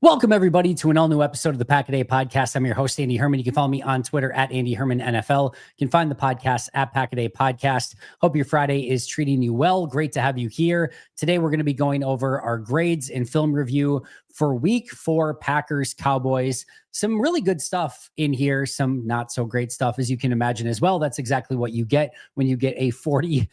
Welcome, everybody, to an all-new episode of the Pack a Day Podcast. I'm your host, Andy Herman. You can follow me on Twitter at Andy Herman NFL. You can find the podcast at Pack a Day Podcast. Hope your Friday is treating you well. Great to have you here. Today, we're going to be going over our grades and film review for Week 4 Packers Cowboys. Some really good stuff in here, some not so great stuff, as you can imagine as well. That's exactly what you get when you get a 40-40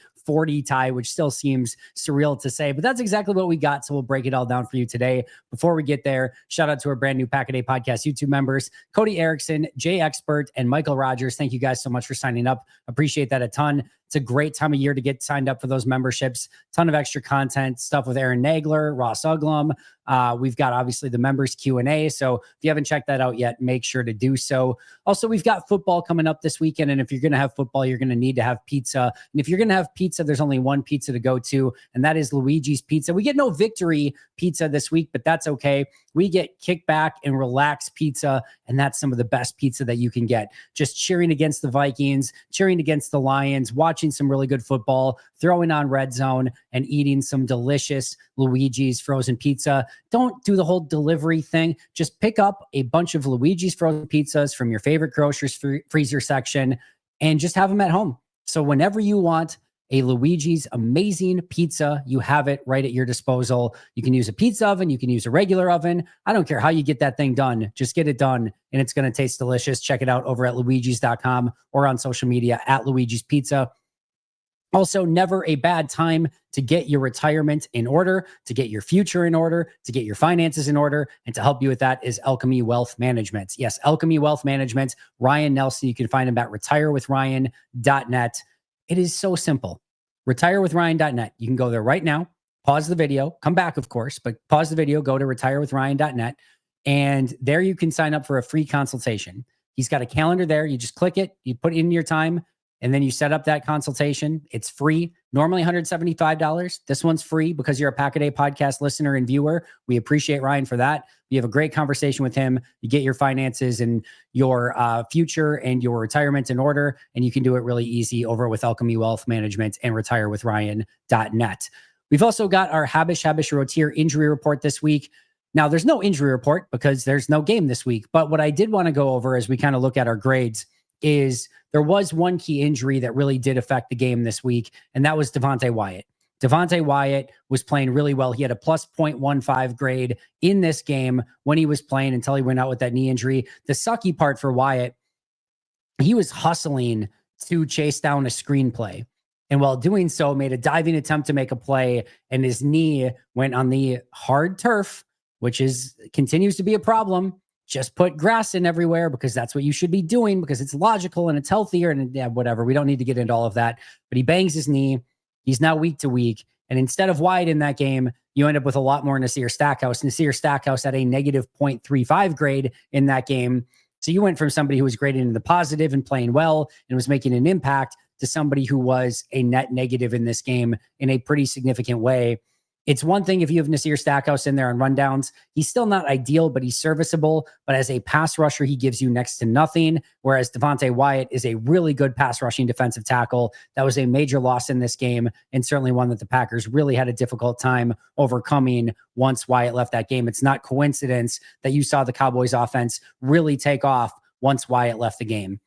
tie, which still seems surreal to say, but that's exactly what we got. So we'll break it all down for you today. Before we get there, shout out to our brand new Pack a Day Podcast YouTube members, Cody Erickson, Jay Expert, and Michael Rogers. Thank you guys so much for signing up. Appreciate that a ton. It's a great time of year to get signed up for those memberships. Ton of extra content, stuff with Aaron Nagler, Ross Uglum. We've got obviously the members Q&A. So if you haven't checked that out yet, make sure to do so. Also, we've got football coming up this weekend. And if you're going to have football, you're going to need to have pizza. And if you're going to have pizza, there's only one pizza to go to, and that is Luigi's Pizza. We get no victory pizza this week, but that's okay. We get kickback and relax pizza, and that's some of the best pizza that you can get. Just cheering against the Vikings, cheering against the Lions, watching some really good football, throwing on Red Zone, and eating some delicious Luigi's frozen pizza. Don't do the whole delivery thing. Just pick up a bunch of Luigi's frozen pizzas from your favorite grocer's freezer section and just have them at home. So whenever you want a Luigi's amazing pizza, you have it right at your disposal. You can use a pizza oven. You can use a regular oven. I don't care how you get that thing done. Just get it done, and it's going to taste delicious. Check it out over at luigis.com or on social media at Luigi's Pizza. Also, never a bad time to get your retirement in order, to get your future in order, to get your finances in order. And to help you with that is Alchemy Wealth Management. Yes, Alchemy Wealth Management. Ryan Nelson. You can find him at retirewithryan.net. It is so simple. Retirewithryan.net. You can go there right now, pause the video, come back, of course, but pause the video, go to retirewithryan.net, and there you can sign up for a free consultation. He's got a calendar there. You just click it, you put in your time, and then you set up that consultation. It's free. Normally $175. This one's free because you're a Pack a Day Podcast listener and viewer. We appreciate Ryan for that. You have a great conversation with him. You get your finances and your future and your retirement in order, and you can do it really easy over with Alchemy Wealth Management and retirewithryan.net. We've also got our Habish Rotier injury report this week. Now, there's no injury report because there's no game this week, but what I did want to go over as we kind of look at our grades is there was one key injury that really did affect the game this week, and that was Devonte Wyatt. Devonte Wyatt was playing really well. He had a plus 0.15 grade in this game when he was playing until he went out with that knee injury. The sucky part for Wyatt, he was hustling to chase down a screenplay. And while doing so, made a diving attempt to make a play, and his knee went on the hard turf, which continues to be a problem. Just put grass in everywhere because that's what you should be doing because it's logical and it's healthier and whatever. We don't need to get into all of that. But he bangs his knee. He's now week to week. And instead of Wyatt in that game, you end up with a lot more Nasir Stackhouse. Nasir Stackhouse had a negative 0.35 grade in that game. So you went from somebody who was graded into the positive and playing well and was making an impact to somebody who was a net negative in this game in a pretty significant way. It's one thing if you have Nasir Stackhouse in there on rundowns. He's still not ideal, but he's serviceable. But as a pass rusher, he gives you next to nothing, whereas Devonte Wyatt is a really good pass rushing defensive tackle. That was a major loss in this game, and certainly one that the Packers really had a difficult time overcoming once Wyatt left that game. It's not coincidence that you saw the Cowboys offense really take off once Wyatt left the game.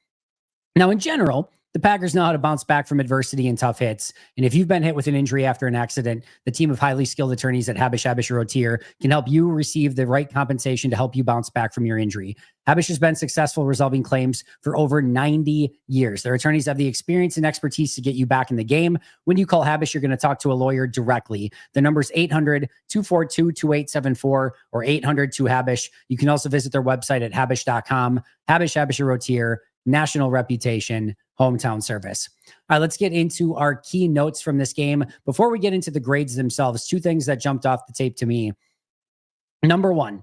Now, in general, the Packers know how to bounce back from adversity and tough hits. And if you've been hit with an injury after an accident, the team of highly skilled attorneys at Habish Rotier can help you receive the right compensation to help you bounce back from your injury. Habish has been successful resolving claims for over 90 years. Their attorneys have the experience and expertise to get you back in the game. When you call Habish, you're going to talk to a lawyer directly. The number is 800-242-2874 or 800-2HABISH. You can also visit their website at habish.com. Habish Rotier, national reputation, hometown service. All right, let's get into our key notes from this game. Before we get into the grades themselves, two things that jumped off the tape to me. Number one,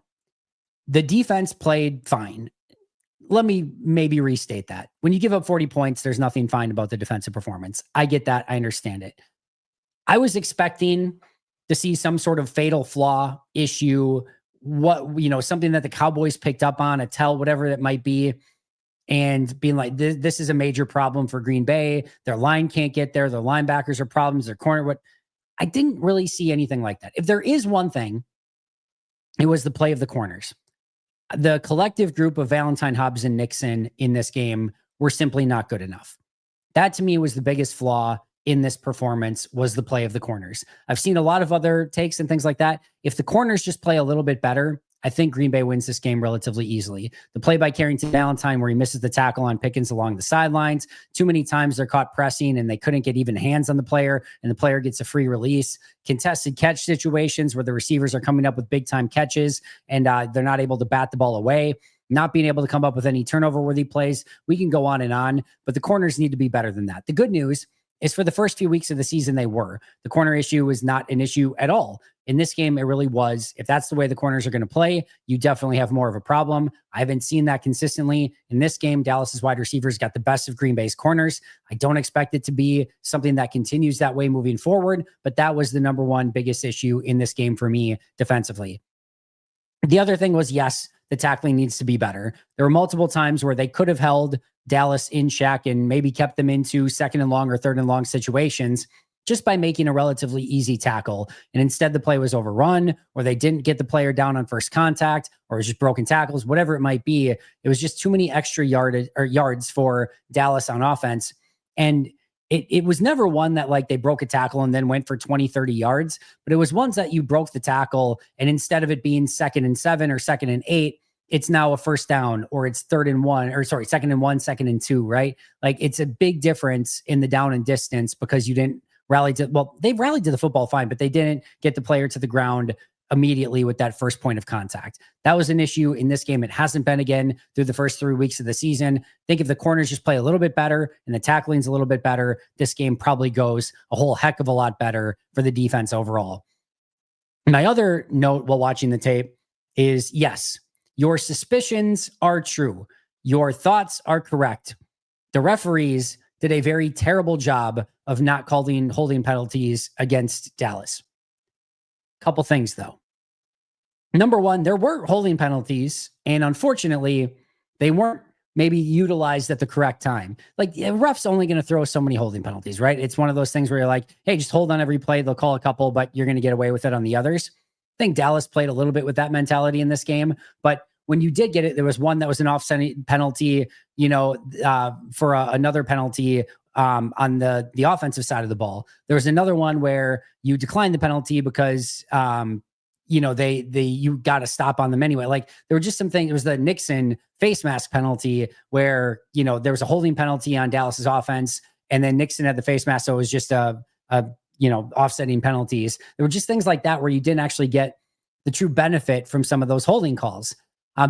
the defense played fine. Let me maybe restate that. When you give up 40 points, there's nothing fine about the defensive performance. I get that. I understand it. I was expecting to see some sort of fatal flaw issue, something that the Cowboys picked up on, a tell, whatever it might be, and being like, this is a major problem for Green Bay. Their line can't get there. Their linebackers are problems. Their corner. I didn't really see anything like that. If there is one thing It was the play of the corners. The collective group of Valentine, Hobbs, and Nixon in this game were simply not good enough. That to me was the biggest flaw in this performance, was the play of the corners. I've seen a lot of other takes and things like that. If the corners just play a little bit better, I think Green Bay wins this game relatively easily. The play by Carrington Valentine where he misses the tackle on Pickens along the sidelines. Too many times they're caught pressing and they couldn't get even hands on the player, and the player gets a free release. Contested catch situations where the receivers are coming up with big time catches and they're not able to bat the ball away. Not being able to come up with any turnover-worthy plays. We can go on, but the corners need to be better than that. The good news is for the first few weeks of the season, they were. The corner issue was not an issue at all. In this game, it really was. If that's the way the corners are going to play, you definitely have more of a problem. I haven't seen that consistently. In this game, Dallas's wide receivers got the best of Green Bay's corners. I don't expect it to be something that continues that way moving forward, but that was the number one biggest issue in this game for me defensively. The other thing was, yes, the tackling needs to be better. There were multiple times where they could have held Dallas in check and maybe kept them into second and long or third and long situations just by making a relatively easy tackle. And instead the play was overrun, or they didn't get the player down on first contact, or it was just broken tackles, whatever it might be. It was just too many extra yards for Dallas on offense. And it was never one that like they broke a tackle and then went for 20, 30 yards, but it was ones that you broke the tackle and instead of it being 2nd and 7 or 2nd and 8, it's now a first down, or it's 3rd and 1, or sorry, 2nd and 1, 2nd and 2, right? Like it's a big difference in the down and distance because you didn't rally to, well, they rallied to the football fine, but they didn't get the player to the ground immediately with that first point of contact. That was an issue in this game. It hasn't been again through the first 3 weeks of the season. I think if the corners just play a little bit better and the tackling's a little bit better, this game probably goes a whole heck of a lot better for the defense overall. My other note while watching the tape is, yes, your suspicions are true. Your thoughts are correct. The referees did a very terrible job of not calling holding penalties against Dallas. Couple things though. Number one, there were holding penalties, and unfortunately, they weren't maybe utilized at the correct time. Like, a ref's only going to throw so many holding penalties, right? It's one of those things where you're like, hey, just hold on every play. They'll call a couple, but you're going to get away with it on the others. I think Dallas played a little bit with that mentality in this game, but when you did get it, there was one that was an offsetting penalty, for another penalty on the offensive side of the ball. There was another one where you declined the penalty because you got to stop on them anyway. Like there were just some things. It was the Nixon face mask penalty where there was a holding penalty on Dallas's offense, and then Nixon had the face mask, so it was just a offsetting penalties. There were just things like that where you didn't actually get the true benefit from some of those holding calls.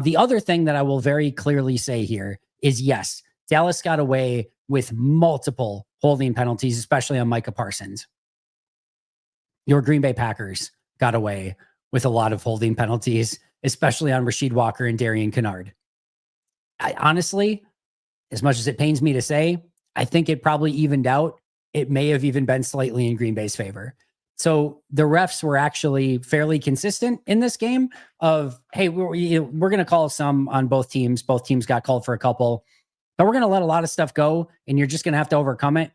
The other thing that I will very clearly say here is, yes, Dallas got away with multiple holding penalties, especially on Micah Parsons. Your Green Bay Packers got away with a lot of holding penalties, especially on Rasheed Walker and Darian Kennard. I honestly, as much as it pains me to say, I think it probably evened out. It may have even been slightly in Green Bay's favor. So the refs were actually fairly consistent in this game of, hey, we're going to call some on both teams. Both teams got called for a couple, but we're going to let a lot of stuff go, and you're just going to have to overcome it.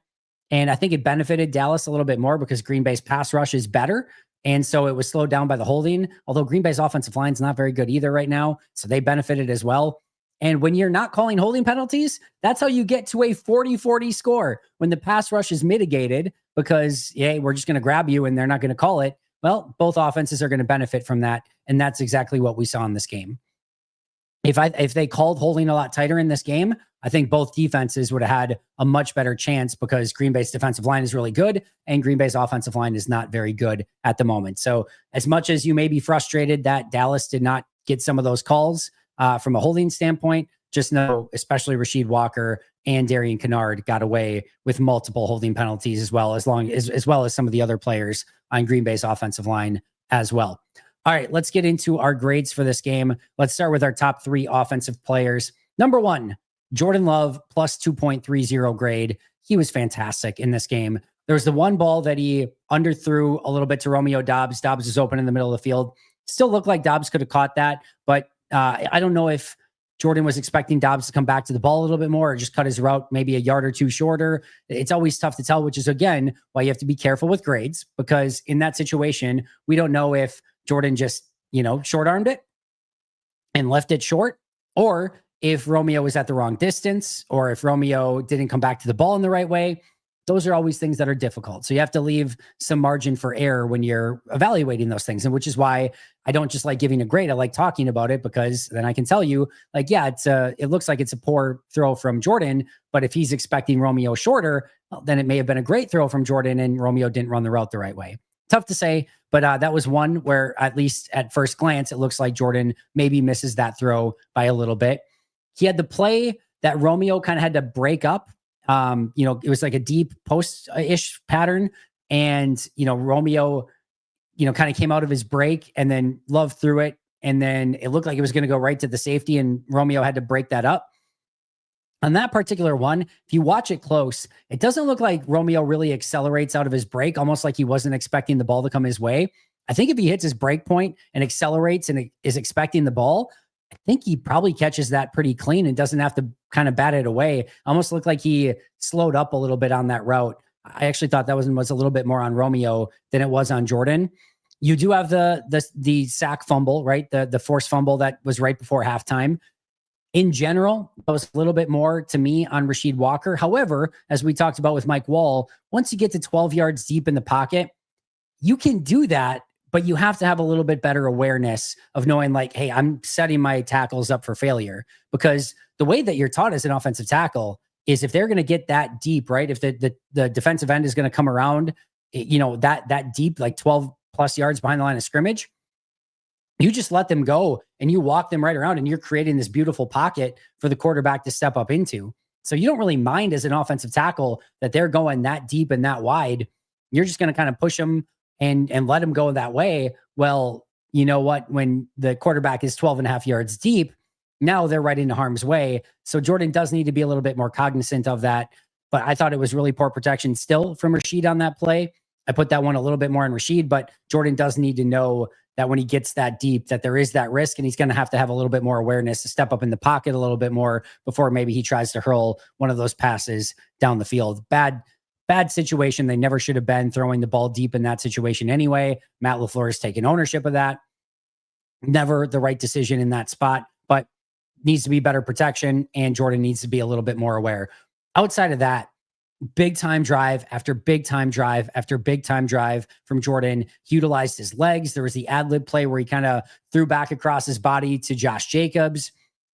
And I think it benefited Dallas a little bit more because Green Bay's pass rush is better. And so it was slowed down by the holding, although Green Bay's offensive line is not very good either right now. So they benefited as well. And when you're not calling holding penalties, that's how you get to a 40-40 score. When the pass rush is mitigated because, yeah, we're just going to grab you and they're not going to call it. Well, both offenses are going to benefit from that. And that's exactly what we saw in this game. If they called holding a lot tighter in this game, I think both defenses would have had a much better chance because Green Bay's defensive line is really good and Green Bay's offensive line is not very good at the moment. So as much as you may be frustrated that Dallas did not get some of those calls from a holding standpoint, just know, especially Rasheed Walker and Darian Kennard got away with multiple holding penalties as well as some of the other players on Green Bay's offensive line as well. All right, let's get into our grades for this game. Let's start with our top 3 offensive players. Number 1, Jordan Love, plus 2.30 grade. He was fantastic in this game. There was the one ball that he underthrew a little bit to Romeo Doubs. Doubs was open in the middle of the field. Still looked like Doubs could have caught that, but I don't know if Jordan was expecting Doubs to come back to the ball a little bit more or just cut his route maybe a yard or two shorter. It's always tough to tell, which is, again, why you have to be careful with grades, because in that situation, we don't know if Jordan just short armed it and left it short, or if Romeo was at the wrong distance, or if Romeo didn't come back to the ball in the right way. Those are always things that are difficult. So you have to leave some margin for error when you're evaluating those things. And which is why I don't just like giving a grade. I like talking about it, because then I can tell you, like, yeah, it looks like it's a poor throw from Jordan, but if he's expecting Romeo shorter, well, then it may have been a great throw from Jordan and Romeo didn't run the route the right way. Tough to say, but that was one where, at least at first glance, it looks like Jordan maybe misses that throw by a little bit. He had the play that Romeo kind of had to break up. It was like a deep post-ish pattern. And, Romeo, kind of came out of his break, and then Love threw it. And then it looked like it was going to go right to the safety, and Romeo had to break that up. On that particular one, if you watch it close, it doesn't look like Romeo really accelerates out of his break, almost like he wasn't expecting the ball to come his way. I think if he hits his break point and accelerates and is expecting the ball, I think he probably catches that pretty clean and doesn't have to kind of bat it away. Almost looked like he slowed up a little bit on that route. I actually thought that was a little bit more on Romeo than it was on Jordan. You do have the sack fumble, right? The forced fumble that was right before halftime. In general, that was a little bit more to me on Rasheed Walker. However, as we talked about with Mike Wall, once you get to 12 yards deep in the pocket, you can do that, but you have to have a little bit better awareness of knowing, like, hey, I'm setting my tackles up for failure. Because the way that you're taught as an offensive tackle is, if they're going to get that deep, right? If the defensive end is going to come around, that deep, like 12 plus yards behind the line of scrimmage, you just let them go and you walk them right around, and you're creating this beautiful pocket for the quarterback to step up into. So you don't really mind as an offensive tackle that they're going that deep and that wide. You're just going to kind of push them and let them go that way. Well, you know what? When the quarterback is 12 and a half yards deep, now they're right into harm's way. So Jordan does need to be a little bit more cognizant of that. But I thought it was really poor protection still from Rasheed on that play. I put that one a little bit more on Rasheed, but Jordan does need to know that when he gets that deep, that there is that risk, and he's going to have a little bit more awareness to step up in the pocket a little bit more before maybe he tries to hurl one of those passes down the field. Bad situation. They never should have been throwing the ball deep in that situation anyway. Matt LaFleur has taken ownership of that. Never the right decision in that spot, but needs to be better protection, and Jordan needs to be a little bit more aware. Outside of that, big time drive after big time drive after big time drive from Jordan. He utilized his legs. There was the ad-lib play where he kind of threw back across his body to Josh Jacobs.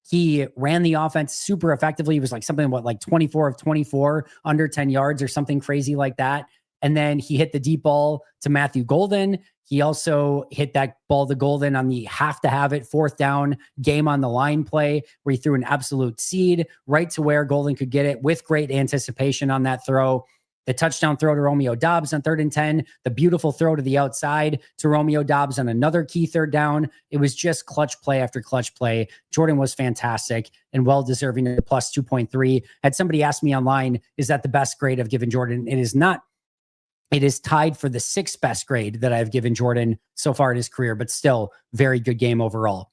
He ran the offense super effectively. He was like something, like 24 of 24, under 10 yards or something crazy like that. And then he hit the deep ball to Matthew Golden. He also hit that ball to Golden on the have to have it 4th down game on the line play, where he threw an absolute seed right to where Golden could get it with great anticipation on that throw. The touchdown throw to Romeo Doubs on 3rd and 10, the beautiful throw to the outside to Romeo Doubs on another key 3rd down. It was just clutch play after clutch play. Jordan was fantastic and well deserving of the plus 2.3. Had somebody asked me online, is that the best grade I've given Jordan? It is not. It is tied for the 6th best grade that I've given Jordan so far in his career, but still very good game overall.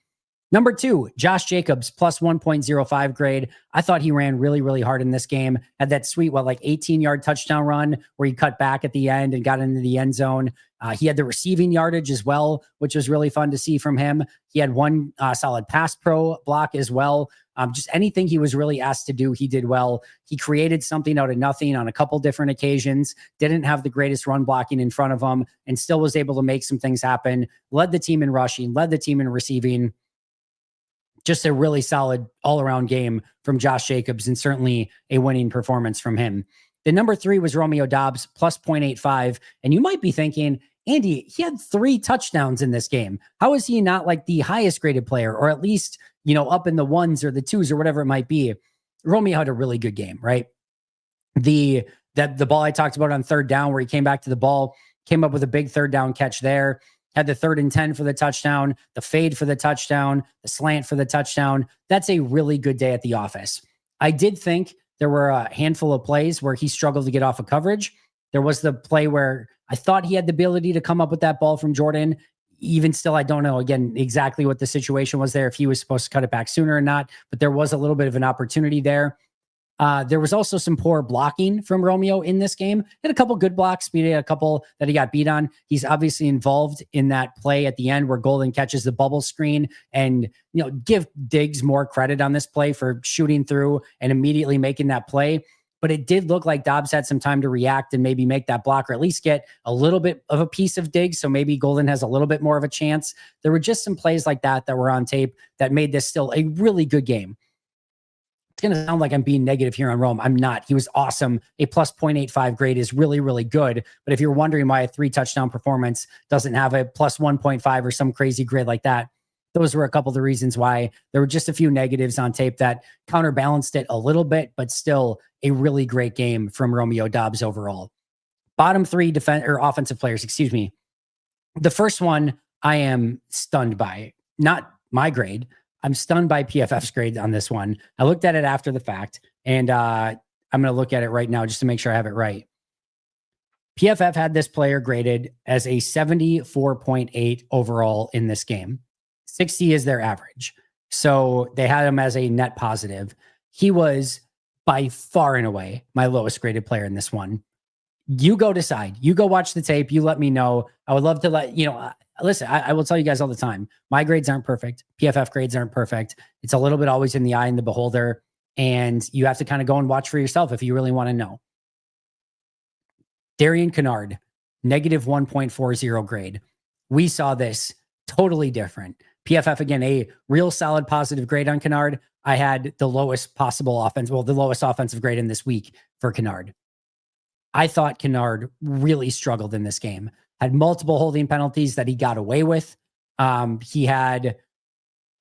Number 2, Josh Jacobs, plus 1.05 grade. I thought he ran really, really hard in this game. Had that sweet, 18-yard touchdown run where he cut back at the end and got into the end zone. He had the receiving yardage as well, which was really fun to see from him. He had one solid pass pro block as well. Just anything he was really asked to do, he did well. He created something out of nothing on a couple different occasions, didn't have the greatest run blocking in front of him, and still was able to make some things happen. Led the team in rushing, led the team in receiving. Just a really solid all-around game from Josh Jacobs, and certainly a winning performance from him. The number 3 was Romeo Doubs, plus 0.85. And you might be thinking, Andy, he had 3 touchdowns in this game. How is he not like the highest graded player, or at least, up in the 1s or the 2s or whatever it might be? Romeo had a really good game, right? The ball I talked about on 3rd down, where he came back to the ball, came up with a big 3rd down catch there. Had the 3rd and 10 for the touchdown, the fade for the touchdown, the slant for the touchdown. That's a really good day at the office. I did think there were a handful of plays where he struggled to get off of coverage. There was the play where I thought he had the ability to come up with that ball from Jordan. Even still, I don't know, again, exactly what the situation was there, if he was supposed to cut it back sooner or not, but there was a little bit of an opportunity there. There was also some poor blocking from Romeo in this game. He had a couple good blocks, but he had a couple that he got beat on. He's obviously involved in that play at the end where Golden catches the bubble screen, and give Diggs more credit on this play for shooting through and immediately making that play. But it did look like Dobbs had some time to react and maybe make that block, or at least get a little bit of a piece of Diggs. So maybe Golden has a little bit more of a chance. There were just some plays like that were on tape that made this still a really good game. It's going to sound like I'm being negative here on Rome. I'm not. He was awesome. A plus 0.85 grade is really, really good. But if you're wondering why a 3-touchdown performance doesn't have a plus 1.5 or some crazy grade like that, those were a couple of the reasons why. There were just a few negatives on tape that counterbalanced it a little bit, but still a really great game from Romeo Doubs overall. Bottom 3 offensive players, excuse me. The first one I am stunned by, not my grade. I'm stunned by PFF's grade on this one. I looked at it after the fact, and I'm going to look at it right now just to make sure I have it right. PFF had this player graded as a 74.8 overall in this game. 60 is their average. So they had him as a net positive. He was by far and away my lowest graded player in this one. You go decide. You go watch the tape. You let me know. I would love to listen, I will tell you guys all the time, my grades aren't perfect. PFF grades aren't perfect. It's a little bit always in the eye and the beholder. And you have to kind of go and watch for yourself if you really want to know. Darian Kennard, negative 1.40 grade. We saw this totally different. PFF, again, a real solid positive grade on Kennard. I had the lowest possible the lowest offensive grade in this week for Kennard. I thought Kennard really struggled in this game. Had multiple holding penalties that he got away with. He had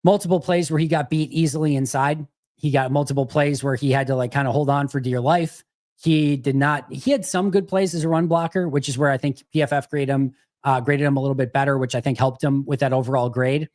multiple plays where he got beat easily inside. He got multiple plays where he had to kind of hold on for dear life. He had some good plays as a run blocker, which is where I think PFF graded him a little bit better, which I think helped him with that overall grade.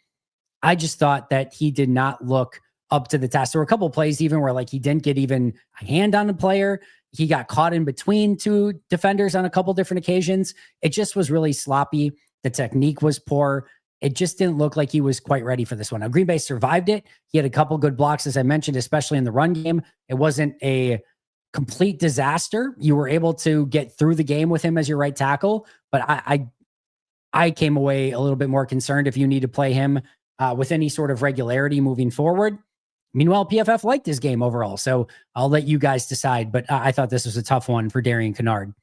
I just thought that he did not look up to the task. There were a couple of plays even where he didn't get even a hand on the player. He got caught in between 2 defenders on a couple different occasions. It just was really sloppy. The technique was poor. It just didn't look like he was quite ready for this one. Now, Green Bay survived it. He had a couple good blocks, as I mentioned, especially in the run game. It wasn't a complete disaster. You were able to get through the game with him as your right tackle, but I came away a little bit more concerned if you need to play him with any sort of regularity moving forward. Meanwhile, PFF liked his game overall, so I'll let you guys decide, but I thought this was a tough one for Darian Kennard.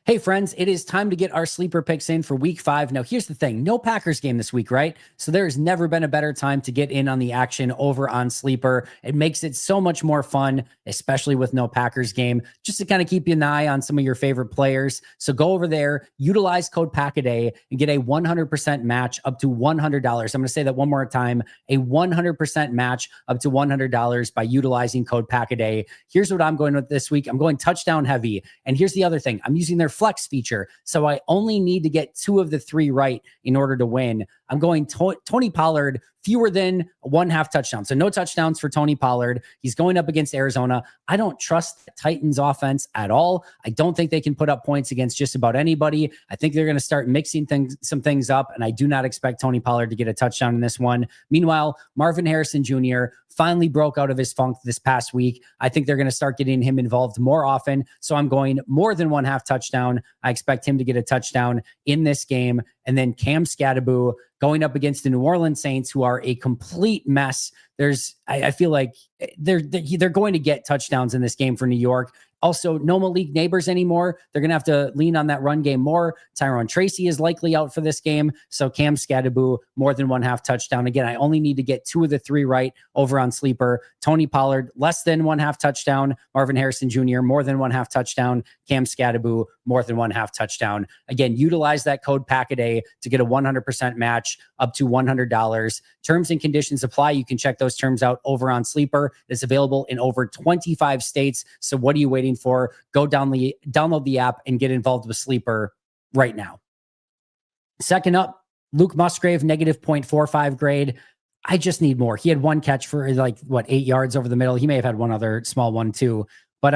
Hey friends, it is time to get our sleeper picks in for week 5. Now here's the thing, no Packers game this week, right? So there's never been a better time to get in on the action over on Sleeper. It makes it so much more fun, especially with no Packers game, just to kind of keep an eye on some of your favorite players. So go over there, utilize code PACKADAY and get a 100% match up to $100. I'm going to say that one more time, a 100% match up to $100 by utilizing code PACKADAY. Here's what I'm going with this week. I'm going touchdown heavy. And here's the other thing, I'm using their flex feature. So I only need to get 2 of the 3 right in order to win. I'm going Tony Pollard, fewer than 1/2 touchdown. So no touchdowns for Tony Pollard. He's going up against Arizona. I don't trust the Titans offense at all. I don't think they can put up points against just about anybody. I think they're going to start mixing some things up, and I do not expect Tony Pollard to get a touchdown in this one. Meanwhile, Marvin Harrison Jr. finally broke out of his funk this past week. I think they're going to start getting him involved more often. So I'm going more than 1/2 touchdown. I expect him to get a touchdown in this game. And then Cam Scatterbo going up against the New Orleans Saints, who are a complete mess. I feel like they're going to get touchdowns in this game for New York. Also, no Malik Neighbors anymore. They're going to have to lean on that run game more. Tyrone Tracy is likely out for this game. So Cam Scatterbo, more than 1/2 touchdown. Again, I only need to get 2 of the 3 right over on Sleeper. Tony Pollard, less than 1/2 touchdown. Marvin Harrison Jr., more than 1/2 touchdown. Cam Scatterbo, more than 1/2 touchdown. Again, utilize that code PACKADAY to get a 100% match up to $100. Terms and conditions apply. You can check those terms out over on Sleeper. It's available in over 25 states. So what are you waiting for? Go download the app and get involved with Sleeper right now. Second up, Luke Musgrave, negative 0.45 grade. I just need more. He had 1 catch for 8 yards over the middle. He may have had one other small one too, but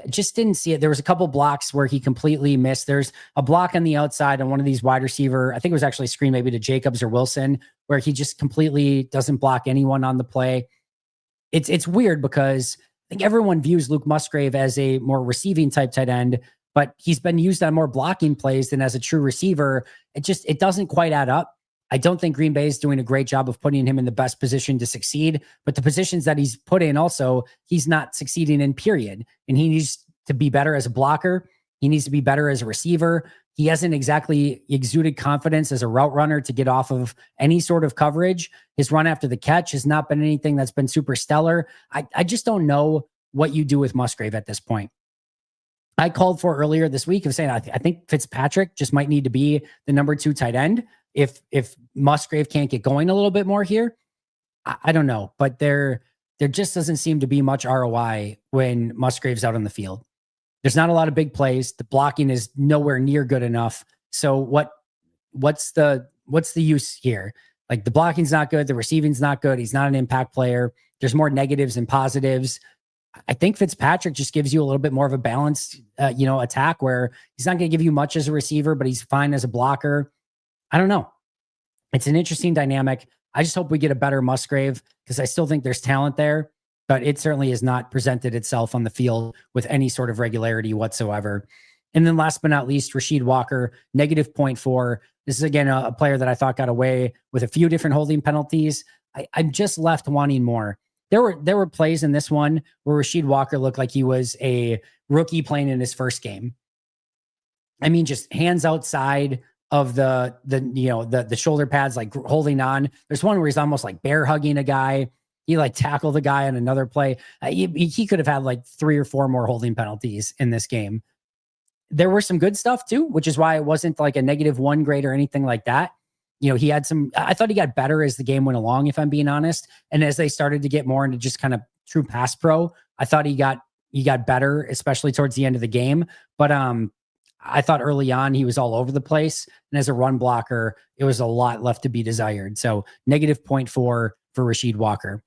just didn't see it. There was a couple blocks where he completely missed. There's a block on the outside on one of these wide receiver. I think it was actually a screen maybe to Jacobs or Wilson, where he just completely doesn't block anyone on the play. it's weird because I think everyone views Luke Musgrave as a more receiving type tight end, but he's been used on more blocking plays than as a true receiver. It doesn't quite add up. I don't think Green Bay is doing a great job of putting him in the best position to succeed, but the positions that he's put in also, he's not succeeding in, period. And he needs to be better as a blocker. He needs to be better as a receiver. He hasn't exactly exuded confidence as a route runner to get off of any sort of coverage. His run after the catch has not been anything that's been super stellar. I just don't know what you do with Musgrave at this point. I called for earlier this week of saying I think Fitzpatrick just might need to be the number 2 tight end if Musgrave can't get going a little bit more here. I don't know, but there just doesn't seem to be much ROI when Musgrave's out on the field. There's not a lot of big plays. The blocking is nowhere near good enough. So what's the use here? Like, the blocking's not good, the receiving's not good. He's not an impact player. There's more negatives than positives. I think Fitzpatrick just gives you a little bit more of a balanced, attack where he's not going to give you much as a receiver, but he's fine as a blocker. I don't know. It's an interesting dynamic. I just hope we get a better Musgrave because I still think there's talent there, but it certainly has not presented itself on the field with any sort of regularity whatsoever. And then last but not least, Rasheed Walker, negative 0.4. This is, again, a player that I thought got away with a few different holding penalties. I'm just left wanting more. There were plays in this one where Rasheed Walker looked like he was a rookie playing in his first game. I mean, just hands outside of the shoulder pads, like holding on. There's one where he's almost like bear hugging a guy. He like tackled a guy on another play. He could have had like 3 or 4 more holding penalties in this game. There were some good stuff too, which is why it wasn't like a -1 grade or anything like that. He had I thought he got better as the game went along, if I'm being honest. And as they started to get more into just kind of true pass pro, I thought he got better, especially towards the end of the game. But I thought early on he was all over the place. And as a run blocker, it was a lot left to be desired. So -0.4 for Rasheed Walker.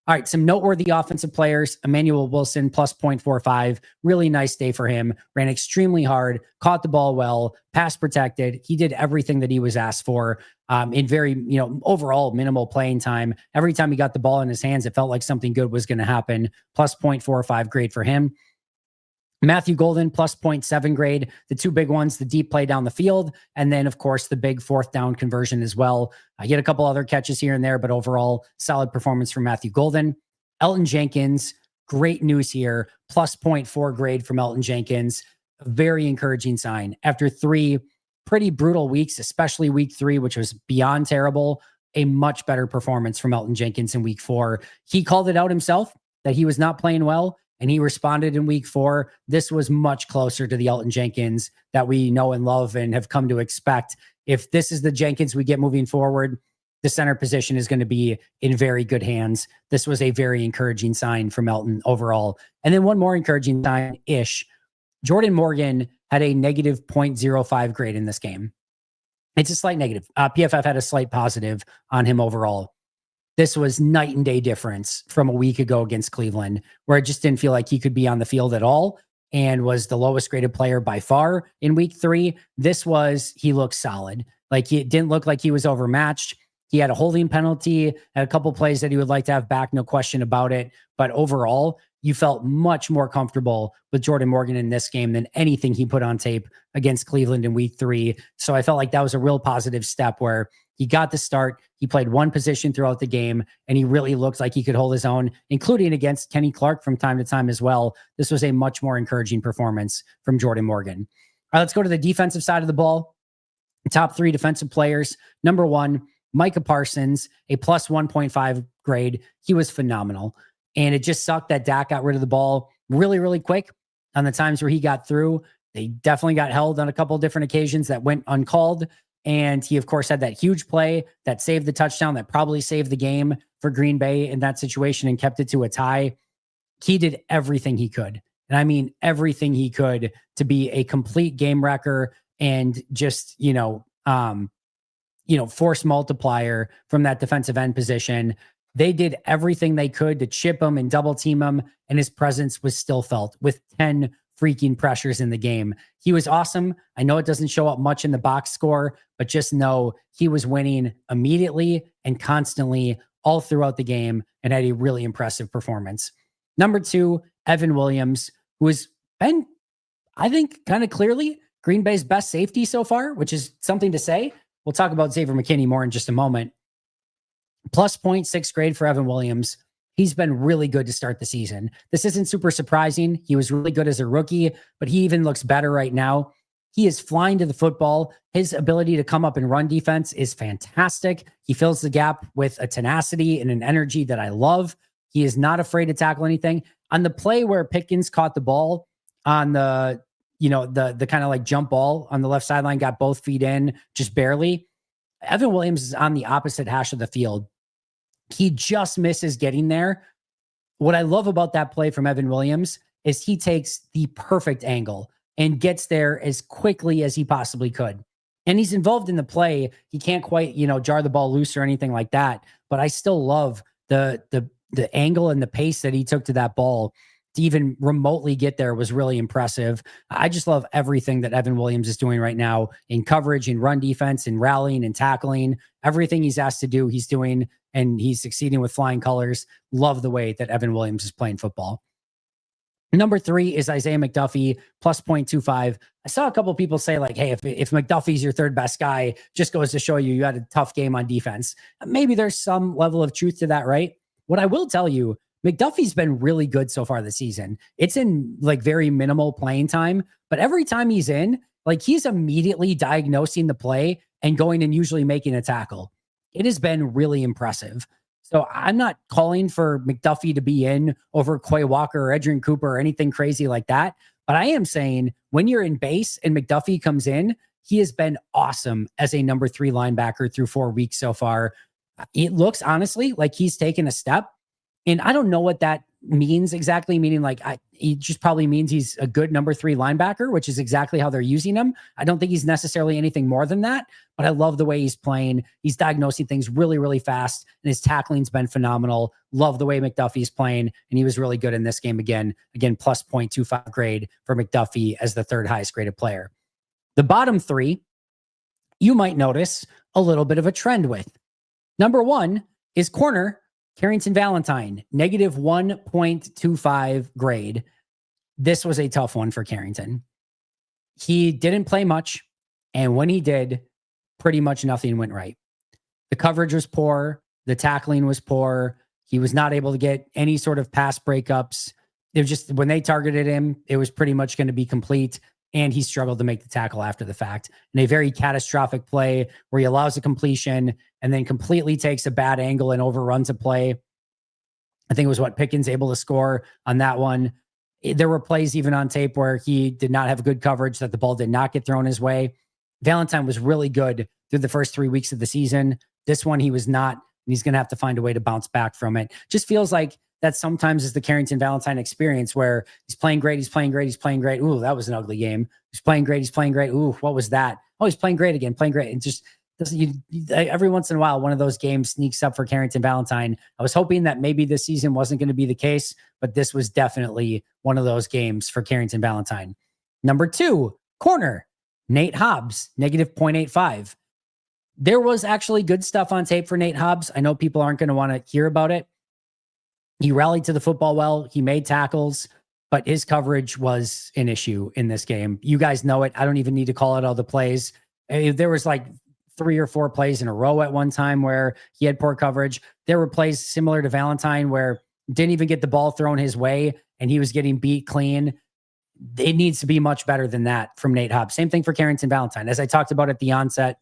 All right, some noteworthy offensive players. Emmanuel Wilson, plus 0.45. Really nice day for him. Ran extremely hard, caught the ball well, pass protected. He did everything that he was asked for in very, overall minimal playing time. Every time he got the ball in his hands, it felt like something good was going to happen. Plus 0.45 grade for him. Matthew Golden, plus 0.7 grade. The 2 big ones, the deep play down the field, and then, of course, the big 4th down conversion as well. He had a couple other catches here and there, but overall, solid performance from Matthew Golden. Elton Jenkins, great news here. Plus 0.4 grade from Elton Jenkins. A very encouraging sign. After 3 pretty brutal weeks, especially week 3, which was beyond terrible, a much better performance from Elton Jenkins in week 4. He called it out himself that he was not playing well, and he responded in week 4. This was much closer to the Elton Jenkins that we know and love and have come to expect. If this is the Jenkins we get moving forward, the center position is going to be in very good hands. This was a very encouraging sign from Elton overall. And then one more encouraging sign-ish. Jordan Morgan had a negative 0.05 grade in this game. It's a slight negative. PFF had a slight positive on him overall. This was night and day difference from a week ago against Cleveland, where it just didn't feel like he could be on the field at all and was the lowest graded player by far in week 3. He looked solid. Like, he didn't look like he was overmatched. He had a holding penalty, had a couple plays that he would like to have back, no question about it. But overall, you felt much more comfortable with Jordan Morgan in this game than anything he put on tape against Cleveland in week 3. So I felt like that was a real positive step where he got the start. He played one position throughout the game, and he really looked like he could hold his own, including against Kenny Clark from time to time as well. This was a much more encouraging performance from Jordan Morgan. All right, let's go to the defensive side of the ball. Top 3 defensive players. Number 1, Micah Parsons, a plus 1.5 grade. He was phenomenal. And it just sucked that Dak got rid of the ball really, really quick on the times where he got through. They definitely got held on a couple of different occasions that went uncalled. And he, of course, had that huge play that saved the touchdown, that probably saved the game for Green Bay in that situation and kept it to a tie. He did everything he could. And I mean, everything he could to be a complete game wrecker and just, force multiplier from that defensive end position. They did everything they could to chip him and double team him, and his presence was still felt with 10 freaking pressures in the game. He was awesome. I know it doesn't show up much in the box score, but just know he was winning immediately and constantly all throughout the game and had a really impressive performance. Number 2, Evan Williams, who has been, I think, kind of clearly Green Bay's best safety so far, which is something to say. We'll talk about Xavier McKinney more in just a moment. Plus 0.6 grade for Evan Williams. He's been really good to start the season. This isn't super surprising. He was really good as a rookie, but he even looks better right now. He is flying to the football. His ability to come up and run defense is fantastic. He fills the gap with a tenacity and an energy that I love. He is not afraid to tackle anything. On the play where Pickens caught the ball on the kind of like jump ball on the left sideline, got both feet in, just barely. Evan Williams is on the opposite hash of the field. He just misses getting there. What I love about that play from Evan Williams is he takes the perfect angle and gets there as quickly as he possibly could. And he's involved in the play. He can't quite, jar the ball loose or anything like that. But I still love the angle and the pace that he took to that ball to even remotely get there was really impressive. I just love everything that Evan Williams is doing right now in coverage, in run defense, in rallying and tackling. Everything he's asked to do, he's doing, and he's succeeding with flying colors. Love the way that Evan Williams is playing football. Number 3 is Isaiah McDuffie, plus 0.25. I saw a couple of people say like, hey, if McDuffie's your third best guy, just goes to show you had a tough game on defense. Maybe there's some level of truth to that, right? What I will tell you, McDuffie's been really good so far this season. It's in like very minimal playing time, but every time he's in, like he's immediately diagnosing the play and going and usually making a tackle. It has been really impressive. So I'm not calling for McDuffie to be in over Quay Walker or Edgerrin Cooper or anything crazy like that. But I am saying when you're in base and McDuffie comes in, he has been awesome as a number 3 linebacker through 4 weeks so far. It looks honestly like he's taken a step. And I don't know what that means exactly, meaning like he just probably means he's a good number 3 linebacker, which is exactly how they're using him. I don't think he's necessarily anything more than that, but I love the way he's playing. He's diagnosing things really, really fast, and his tackling's been phenomenal. Love the way McDuffie's playing, and he was really good in this game again. Again, plus 0.25 grade for McDuffie as the 3rd highest graded player. The bottom 3, you might notice a little bit of a trend with. Number 1 is corner Carrington Valentine, negative 1.25 grade. This was a tough one for Carrington. He didn't play much, and when he did, pretty much nothing went right. The coverage was poor. The tackling was poor. He was not able to get any sort of pass breakups. It was just when they targeted him, it was pretty much going to be complete, and he struggled to make the tackle after the fact. In a very catastrophic play where he allows a completion and then completely takes a bad angle and overruns a play. I think it was Pickens able to score on that one. There were plays even on tape where he did not have good coverage, that the ball did not get thrown his way. Valentine was really good through the first 3 weeks of the season. This one, he was not, and he's going to have to find a way to bounce back from it. Just feels like that sometimes is the Carrington Valentine experience where he's playing great, he's playing great, he's playing great. Ooh, that was an ugly game. He's playing great, he's playing great. Ooh, what was that? Oh, he's playing great again, playing great. And just every once in a while, one of those games sneaks up for Carrington Valentine. I was hoping that maybe this season wasn't going to be the case, but this was definitely one of those games for Carrington Valentine. Number 2, corner, Nate Hobbs, negative 0.85. There was actually good stuff on tape for Nate Hobbs. I know people aren't going to want to hear about it. He rallied to the football well. He made tackles, but his coverage was an issue in this game. You guys know it. I don't even need to call out all the plays. There was like 3 or 4 plays in a row at one time where he had poor coverage. There were plays similar to Valentine where didn't even get the ball thrown his way and he was getting beat clean. It needs to be much better than that from Nate Hobbs. Same thing for Carrington Valentine. As I talked about at the onset,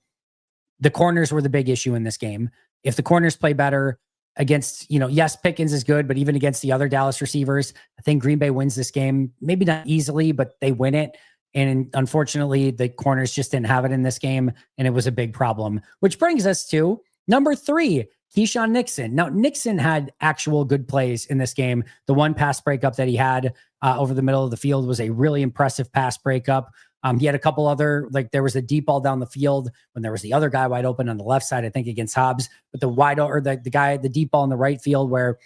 the corners were the big issue in this game. If the corners play better against, yes, Pickens is good, but even against the other Dallas receivers, I think Green Bay wins this game. Maybe not easily, but they win it. And unfortunately, the corners just didn't have it in this game, and it was a big problem. Which brings us to number 3, Keyshawn Nixon. Now, Nixon had actual good plays in this game. The one pass breakup that he had over the middle of the field was a really impressive pass breakup. He had a couple other, like there was a deep ball down the field when there was the other guy wide open on the left side, I think against Hobbs, but the deep ball in the right field where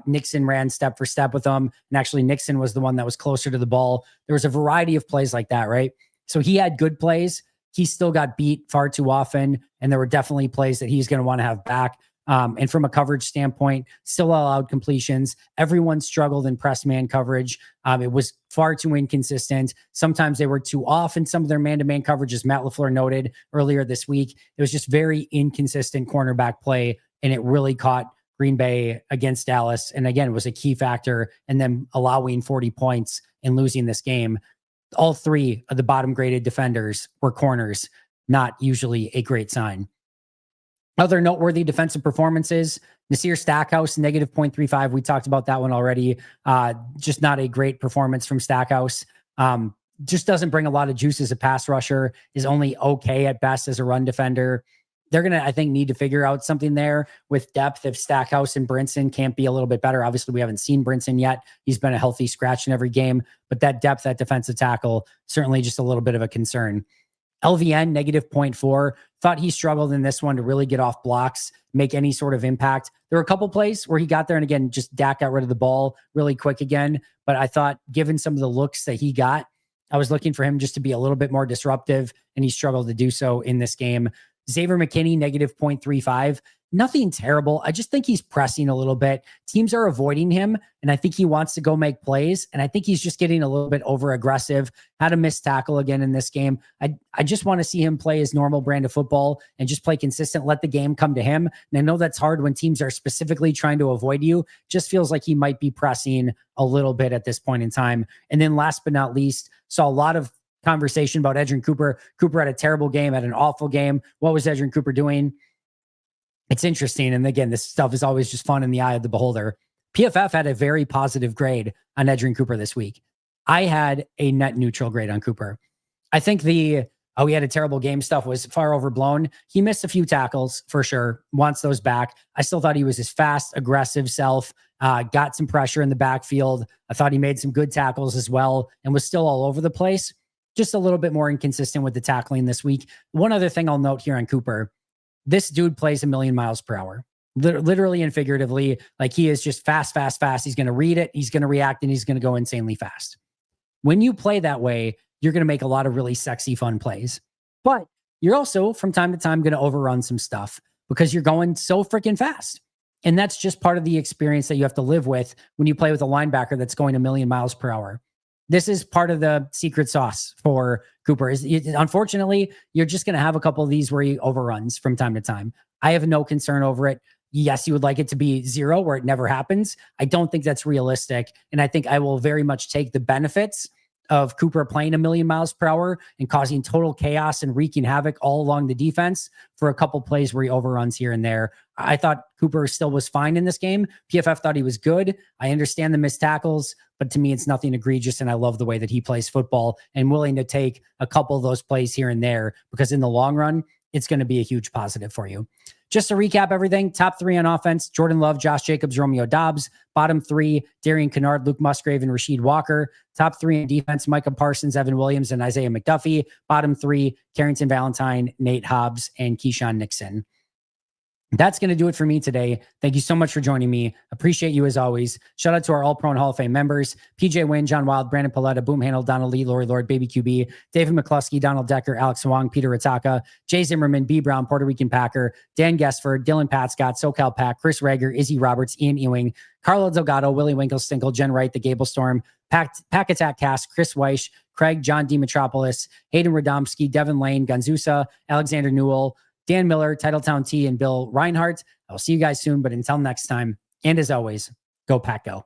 Nixon ran step for step with him. And actually Nixon was the one that was closer to the ball. There was a variety of plays like that, right? So he had good plays. He still got beat far too often. And there were definitely plays that he's going to want to have back. And from a coverage standpoint, still allowed completions. Everyone struggled in press man coverage. It was far too inconsistent. Sometimes they were too off in some of their man-to-man coverage, as Matt LaFleur noted earlier this week. It was just very inconsistent cornerback play, and it really caught Green Bay against Dallas. And again, it was a key factor in them allowing 40 points and losing this game. All three of the bottom graded defenders were corners, not usually a great sign. Other noteworthy defensive performances, Nasir Stackhouse, negative 0.35. We talked about that one already. Just not a great performance from Stackhouse. Just doesn't bring a lot of juice as a pass rusher, is only okay at best as a run defender. They're going to, I think, need to figure out something there with depth if Stackhouse and Brinson can't be a little bit better. Obviously, we haven't seen Brinson yet. He's been a healthy scratch in every game, but that depth at defensive tackle, certainly just a little bit of a concern. LVN, negative 0.4. Thought he struggled in this one to really get off blocks, make any sort of impact. There were a couple plays where he got there, and again, just Dak got rid of the ball really quick again. But I thought, given some of the looks that he got, I was looking for him just to be a little bit more disruptive, and he struggled to do so in this game. Xavier McKinney, negative 0.35. Nothing terrible. I just think he's pressing a little bit. Teams are avoiding him, and I think he wants to go make plays, and I think he's just getting a little bit over aggressive. Had a missed tackle again in this game. I just want to see him play his normal brand of football and just play consistent, let the game come to him. And I know that's hard when teams are specifically trying to avoid you. Just feels like he might be pressing a little bit at this point in time. And then last but not least, saw a lot of conversation about Edgerrin Cooper. Cooper had a terrible game, had an awful game. What was Edgerrin Cooper doing? It's interesting. And again, this stuff is always just fun in the eye of the beholder. PFF had a very positive grade on Edgerrin Cooper this week. I had a net neutral grade on Cooper. I think he had a terrible game stuff was far overblown. He missed a few tackles for sure. Wants those back. I still thought he was his fast, aggressive self. Got some pressure in the backfield. I thought he made some good tackles as well and was still all over the place. Just a little bit more inconsistent with the tackling this week. One other thing I'll note here on Cooper, this dude plays 1,000,000 miles per hour, literally and figuratively. Like, he is just fast, fast, fast. He's going to read it. He's going to react, and he's going to go insanely fast. When you play that way, you're going to make a lot of really sexy, fun plays. But you're also, from time to time, going to overrun some stuff because you're going so freaking fast. And that's just part of the experience that you have to live with when you play with a linebacker that's going 1,000,000 miles per hour. This is part of the secret sauce for Cooper. Unfortunately, you're just going to have a couple of these where he overruns from time to time. I have no concern over it. Yes, you would like it to be 0 where it never happens. I don't think that's realistic. And I think I will very much take the benefits of Cooper playing 1,000,000 miles per hour and causing total chaos and wreaking havoc all along the defense for a couple plays where he overruns here and there. I thought Cooper still was fine in this game. PFF thought he was good. I understand the missed tackles, but to me, it's nothing egregious. And I love the way that he plays football and willing to take a couple of those plays here and there, because in the long run, it's going to be a huge positive for you. Just to recap everything, top 3 on offense: Jordan Love, Josh Jacobs, Romeo Doubs. Bottom 3, Darian Kennard, Luke Musgrave, and Rasheed Walker. Top 3 in defense: Micah Parsons, Evan Williams, and Isaiah McDuffie. Bottom 3, Carrington Valentine, Nate Hobbs, and Keyshawn Nixon. That's going to do it for me today. Thank you so much for joining me. Appreciate you as always. Shout out to our All-Pro and Hall of Fame members: PJ Wynn, John Wild, Brandon Paletta, Boom Handle, Donald Lee, Lori Lord, Baby QB, David McCluskey, Donald Decker, Alex Wong, Peter Ritaka, Jay Zimmerman, B. Brown, Puerto Rican Packer, Dan Gessford, Dylan Patscott, SoCal Pack, Chris Rager, Izzy Roberts, Ian Ewing, Carlo Delgado, Willie Winkle-Stinkle, Jen Wright, The Gable Storm, Pack Attack Cast, Chris Weish, Craig, John D. Metropolis, Hayden Radomski, Devin Lane, Ganzusa, Alexander Newell, Dan Miller, Titletown T, and Bill Reinhardt. I'll see you guys soon, but until next time, and as always, go Pack Go.